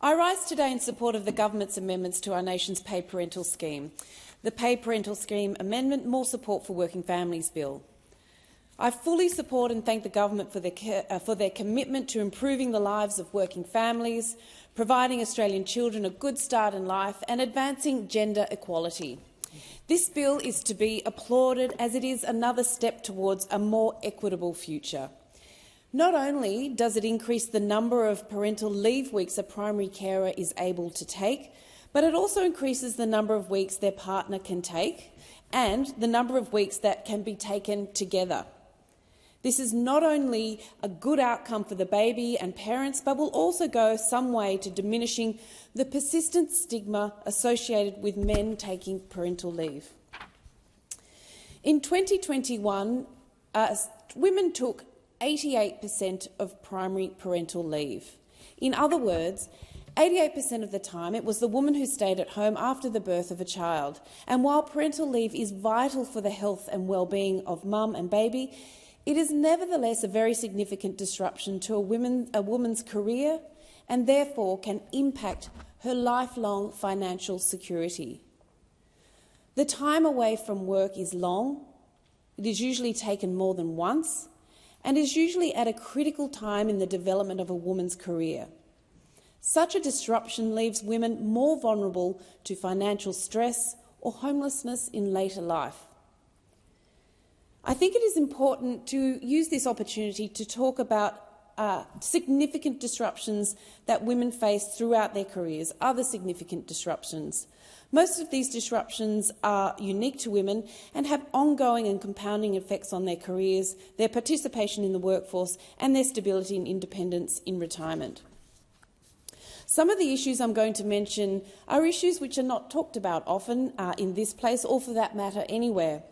I rise today in support of the government's amendments to our nation's Paid Parental Scheme. The Paid Parental Scheme Amendment, More Support for Working Families Bill. I fully support and thank the government for their commitment to improving the lives of working families, providing Australian children a good start in life and advancing gender equality. This bill is to be applauded as it is another step towards a more equitable future. Not only does it increase the number of parental leave weeks a primary carer is able to take, but it also increases the number of weeks their partner can take and the number of weeks that can be taken together. This is not only a good outcome for the baby and parents, but will also go some way to diminishing the persistent stigma associated with men taking parental leave. In 2021, women took 88% of primary parental leave. In other words, 88% of the time it was the woman who stayed at home after the birth of a child. And while parental leave is vital for the health and well-being of mum and baby, it is nevertheless a very significant disruption to a woman's career and therefore can impact her lifelong financial security. The time away from work is long, it is usually taken more than once, and is usually at a critical time in the development of a woman's career. Such a disruption leaves women more vulnerable to financial stress or homelessness in later life. I think it is important to use this opportunity to talk about significant disruptions that women face throughout their careers, other significant disruptions. Most of these disruptions are unique to women and have ongoing and compounding effects on their careers, their participation in the workforce and their stability and independence in retirement. Some of the issues I'm going to mention are issues which are not talked about often in this place or, for that matter, anywhere.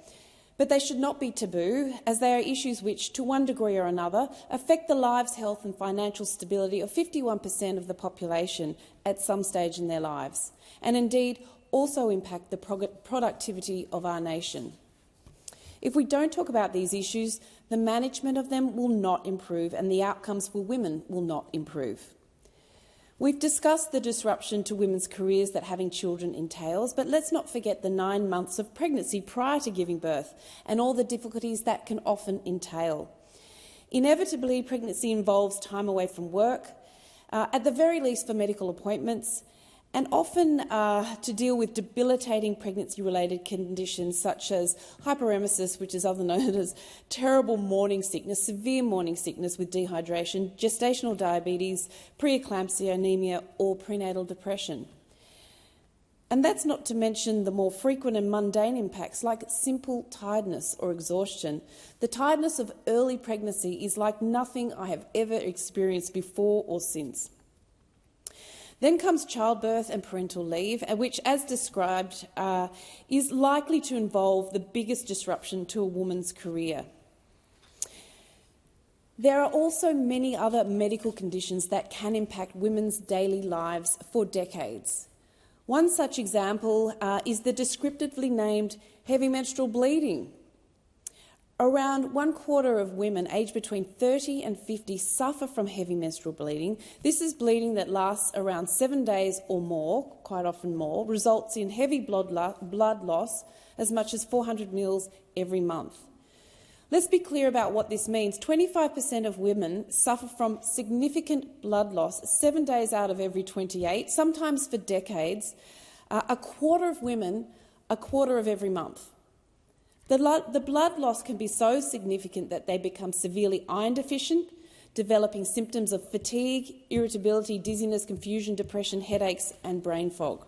But they should not be taboo, as they are issues which, to one degree or another, affect the lives, health and financial stability of 51% of the population at some stage in their lives, and indeed also impact the productivity of our nation. If we don't talk about these issues, the management of them will not improve and the outcomes for women will not improve. We've discussed the disruption to women's careers that having children entails, but let's not forget the 9 months of pregnancy prior to giving birth and all the difficulties that can often entail. Inevitably, pregnancy involves time away from work, at the very least for medical appointments, and often to deal with debilitating pregnancy-related conditions such as hyperemesis, which is otherwise known as terrible morning sickness, severe morning sickness with dehydration, gestational diabetes, preeclampsia, anemia or prenatal depression. And that's not to mention the more frequent and mundane impacts like simple tiredness or exhaustion. The tiredness of early pregnancy is like nothing I have ever experienced before or since. Then comes childbirth and parental leave, which, as described, is likely to involve the biggest disruption to a woman's career. There are also many other medical conditions that can impact women's daily lives for decades. One such example is the descriptively named heavy menstrual bleeding. Around 1/4 of women aged between 30 and 50 suffer from heavy menstrual bleeding. This is bleeding that lasts around 7 days or more, quite often more, results in heavy blood loss, as much as 400 ml every month. Let's be clear about what this means. 25% of women suffer from significant blood loss 7 days out of every 28, sometimes for decades. A quarter of women, a quarter of every month. The blood loss can be so significant that they become severely iron deficient, developing symptoms of fatigue, irritability, dizziness, confusion, depression, headaches and brain fog.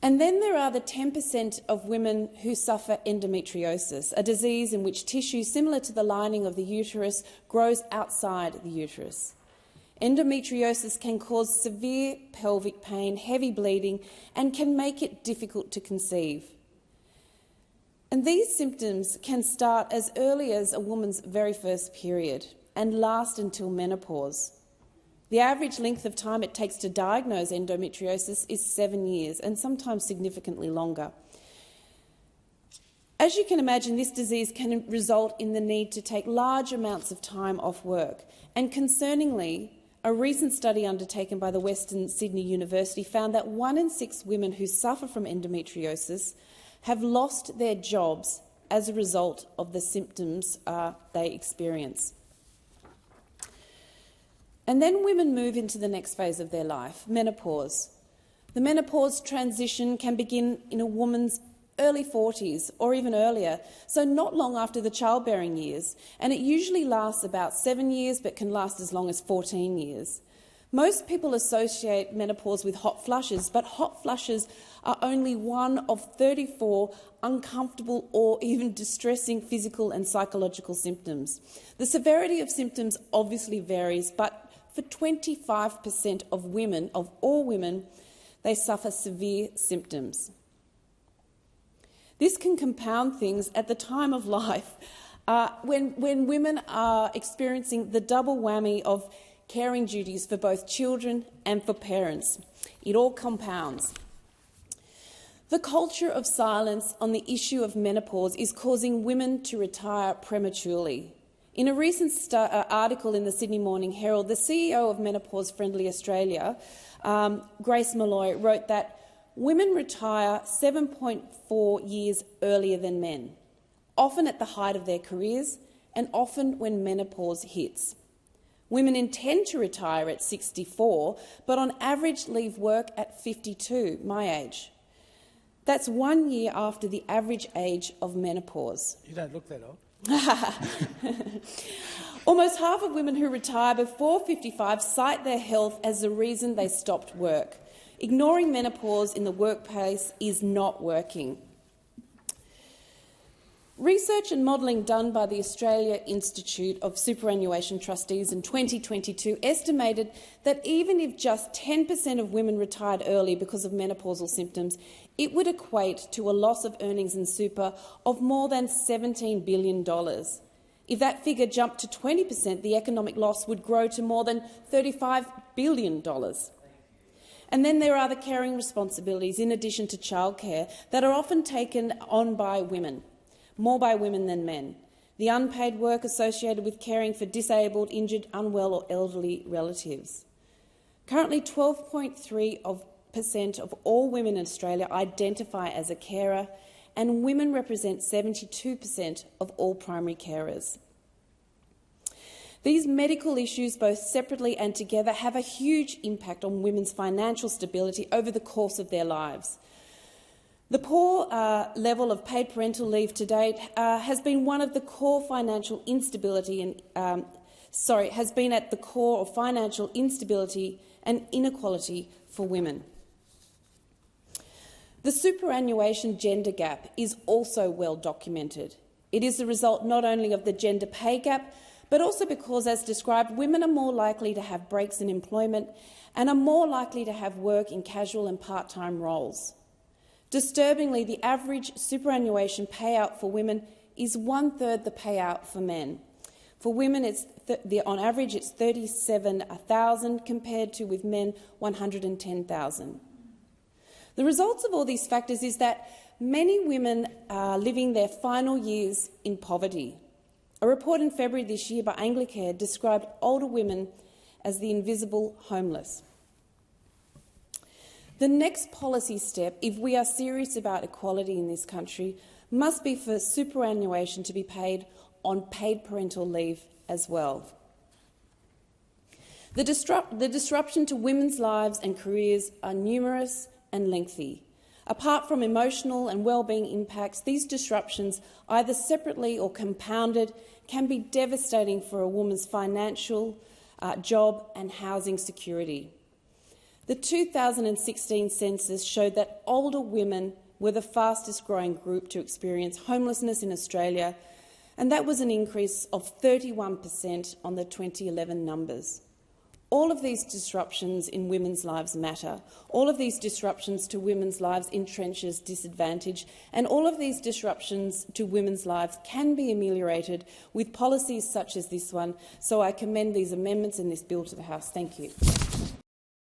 And then there are the 10% of women who suffer endometriosis, a disease in which tissue similar to the lining of the uterus grows outside the uterus. Endometriosis can cause severe pelvic pain, heavy bleeding and can make it difficult to conceive. And these symptoms can start as early as a woman's very first period and last until menopause. The average length of time it takes to diagnose endometriosis is 7 years, and sometimes significantly longer. As you can imagine, this disease can result in the need to take large amounts of time off work, and concerningly, a recent study undertaken by the Western Sydney University found that 1 in 6 women who suffer from endometriosis have lost their jobs as a result of the symptoms they experience. And then women move into the next phase of their life, menopause. The menopause transition can begin in a woman's early 40s or even earlier, so not long after the childbearing years, and it usually lasts about 7 years but can last as long as 14 years. Most people associate menopause with hot flushes, but hot flushes are only one of 34 uncomfortable or even distressing physical and psychological symptoms. The severity of symptoms obviously varies, but for 25% of women, of all women, they suffer severe symptoms. This can compound things at the time of life when women are experiencing the double whammy of caring duties for both children and for parents. It all compounds. The culture of silence on the issue of menopause is causing women to retire prematurely. In a recent article in the Sydney Morning Herald, the CEO of Menopause Friendly Australia, Grace Malloy, wrote that women retire 7.4 years earlier than men, often at the height of their careers and often when menopause hits. Women intend to retire at 64, but on average leave work at 52, my age. That's 1 year after the average age of menopause. You don't look that old. Almost half of women who retire before 55 cite their health as the reason they stopped work. Ignoring menopause in the workplace is not working. Research and modelling done by the Australia Institute of Superannuation Trustees in 2022 estimated that even if just 10% of women retired early because of menopausal symptoms, it would equate to a loss of earnings in super of more than $17 billion. If that figure jumped to 20%, the economic loss would grow to more than $35 billion. And then there are the caring responsibilities, in addition to childcare, that are often taken on by women, more by women than men. The unpaid work associated with caring for disabled, injured, unwell or elderly relatives. Currently, 12.3% of all women in Australia identify as a carer, and women represent 72% of all primary carers. These medical issues, both separately and together, have a huge impact on women's financial stability over the course of their lives. The poor level of paid parental leave to date has been one of the core financial instability and has been at the core of financial instability and inequality for women. The superannuation gender gap is also well documented. It is the result not only of the gender pay gap, but also because, as described, women are more likely to have breaks in employment and are more likely to have work in casual and part-time roles. Disturbingly, the average superannuation payout for women is 1/3 the payout for men. For women, on average, it's $37,000 compared to, with men, $110,000. The results of all these factors is that many women are living their final years in poverty. A report in February this year by Anglicare described older women as the invisible homeless. The next policy step, if we are serious about equality in this country, must be for superannuation to be paid on paid parental leave as well. The disruption to women's lives and careers are numerous and lengthy. Apart from emotional and well-being impacts, these disruptions, either separately or compounded, can be devastating for a woman's financial, job and housing security. The 2016 census showed that older women were the fastest-growing group to experience homelessness in Australia, and that was an increase of 31% on the 2011 numbers. All of these disruptions in women's lives matter. All of these disruptions to women's lives entrenches disadvantage, and all of these disruptions to women's lives can be ameliorated with policies such as this one. So I commend these amendments in this bill to the House. Thank you.